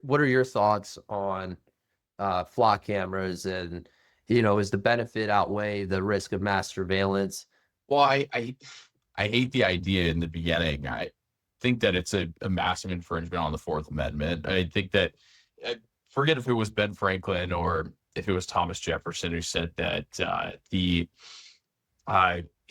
what are your thoughts on flock cameras and, is the benefit outweigh the risk of mass surveillance? Well, I hate the idea in the beginning. I think that it's a massive infringement on the Fourth Amendment. I think that uh, forget if it was Ben Franklin or if it was Thomas Jefferson who said that he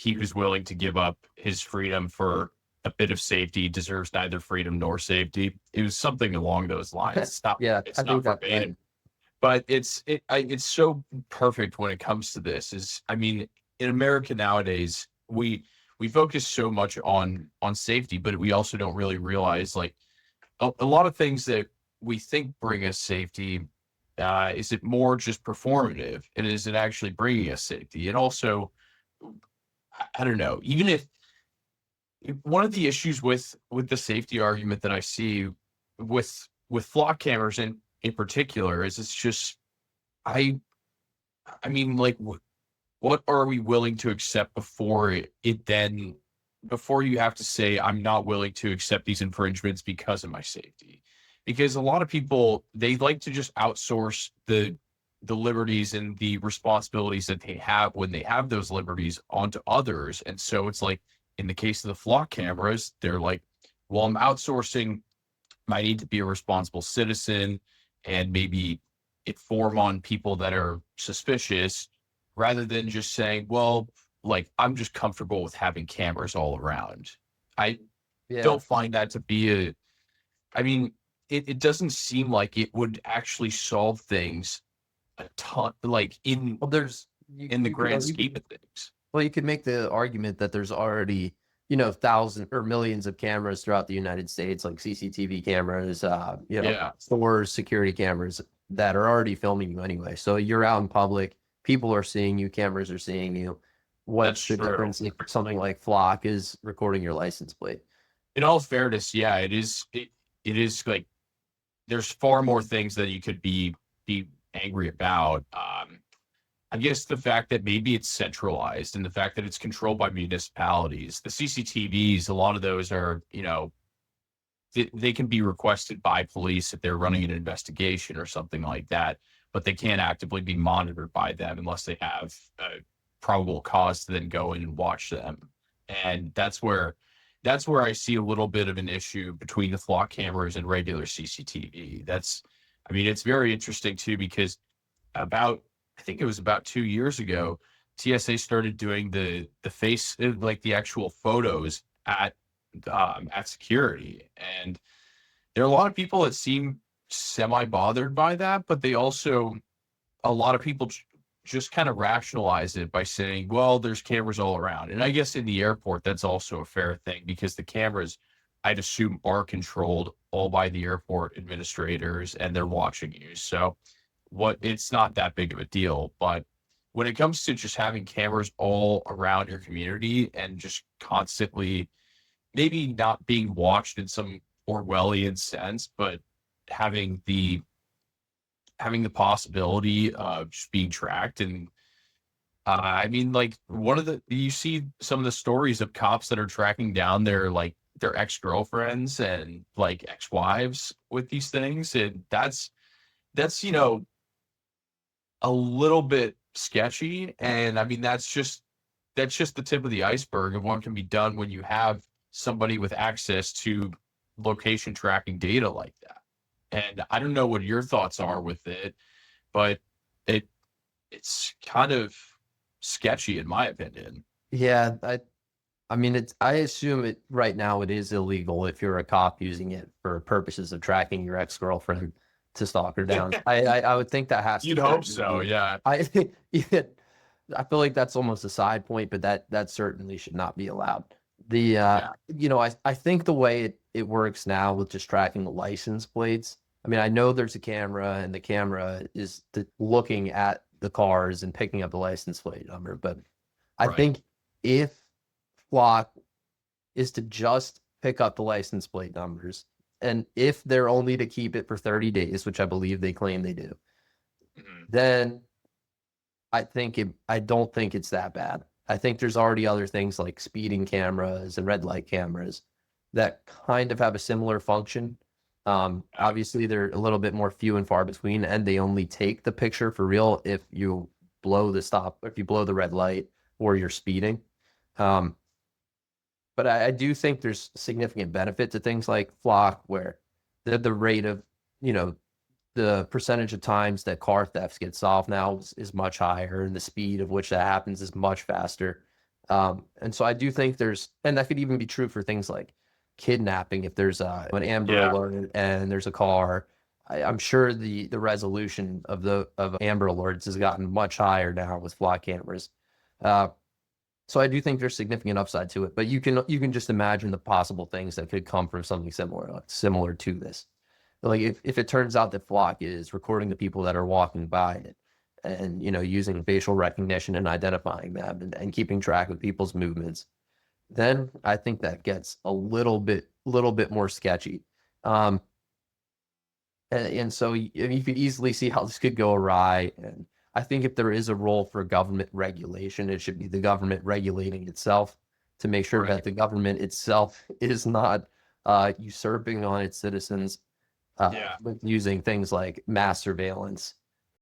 who's willing to give up his freedom for a bit of safety deserves neither freedom nor safety. It was something along those lines. Yeah, I It's think not that's right. verbatim, but it's so perfect when it comes to this. Is I mean, in America nowadays, we focus so much on safety, but we also don't really realize like a lot of things that we think bring us safety. Is it more just performative, and is it actually bringing us safety? And also, I don't know. Even if one of the issues with the safety argument that I see with flock cameras in particular is it's just I I mean like what are we willing to accept before it then before you have to say I'm not willing to accept these infringements because of my safety, because a lot of people they like to just outsource the liberties and the responsibilities that they have when they have those liberties onto others. And so it's like in the case of the flock cameras, they're like, well, I'm outsourcing my need to be a responsible citizen and maybe inform on people that are suspicious rather than just saying, well, like I'm just comfortable with having cameras all around. I Yeah. don't find that to be I mean, it doesn't seem like it would actually solve things a ton, like Well, there's you in the you could grand you scheme could of things. well you could make the argument that there's already, thousands or millions of cameras throughout the United States, like CCTV cameras, Yeah, stores, security cameras that are already filming you anyway. So you're out in public, people are seeing you, cameras are seeing you. that's What's the true. difference if something like Flock is recording your license plate? In all fairness, yeah, it is like there's far more things that you could be angry about. I guess the fact that maybe it's centralized and the fact that it's controlled by municipalities. The CCTVs, a lot of those are, they can be requested by police if they're running an investigation or something like that, but they can't actively be monitored by them unless they have a probable cause to then go in and watch them. And that's where I see a little bit of an issue between the flock cameras and regular CCTV. I mean, it's very interesting too because about I think it was about 2 years ago, TSA started doing the face like the actual photos at security, and there are a lot of people that seem semi bothered by that, but they also a lot of people just kind of rationalize it by saying, well, there's cameras all around. And I guess in the airport, that's also a fair thing because the cameras, I'd assume, are controlled all by the airport administrators and they're watching you. So it's not that big of a deal. But when it comes to just having cameras all around your community and just constantly maybe not being watched in some Orwellian sense, but having the having the possibility of just being tracked. And I mean, like one of the you see some of the stories of cops that are tracking down their ex-girlfriends and like ex-wives with these things, and that's a little bit sketchy. And I mean, that's just the tip of the iceberg of what can be done when you have somebody with access to location tracking data like that. And I don't know what your thoughts are with it, but it it's kind of sketchy in my opinion. Yeah, I mean, I assume it right now it is illegal if you're a cop using it for purposes of tracking your ex-girlfriend to stalk her down. I would think that has to You'd be hope so, illegal. yeah. I yeah, I feel like that's almost a side point, but that certainly should not be allowed. Yeah, I think the way it works now with just tracking the license plates. I mean, I know there's a camera and the camera is looking at the cars and picking up the license plate number, but I right. think if Flock is to just pick up the license plate numbers, and if they're only to keep it for 30 days, which I believe they claim they do, Mhm. then I don't think it's that bad. I think there's already other things like speeding cameras and red light cameras that kind of have a similar function. Obviously, they're a little bit more few and far between, and they only take the picture for real if you blow the stop, if you blow the red light or you're speeding. Um, but I do think there's significant benefit to things like flock, where the rate of, you know, the percentage of times that car thefts get solved now is much higher, and the speed of which that happens is much faster. And so I do think and that could even be true for things like kidnapping. If there's an Amber Yeah. Alert and there's a car, I'm sure the resolution of the of Amber Alerts has gotten much higher now with flock cameras. Uh, so I do think there's significant upside to it, but you can just imagine the possible things that could come from something similar to this. Like if it turns out that Flock is recording the people that are walking by it, and using facial recognition and identifying them, and keeping track of people's movements, then I think that gets a little bit more sketchy. Um, and so you could easily see how this could go awry. And I think if there is a role for government regulation, it should be the government regulating itself to make sure that Right. the government itself is not usurping on its citizens Yeah. with using things like mass surveillance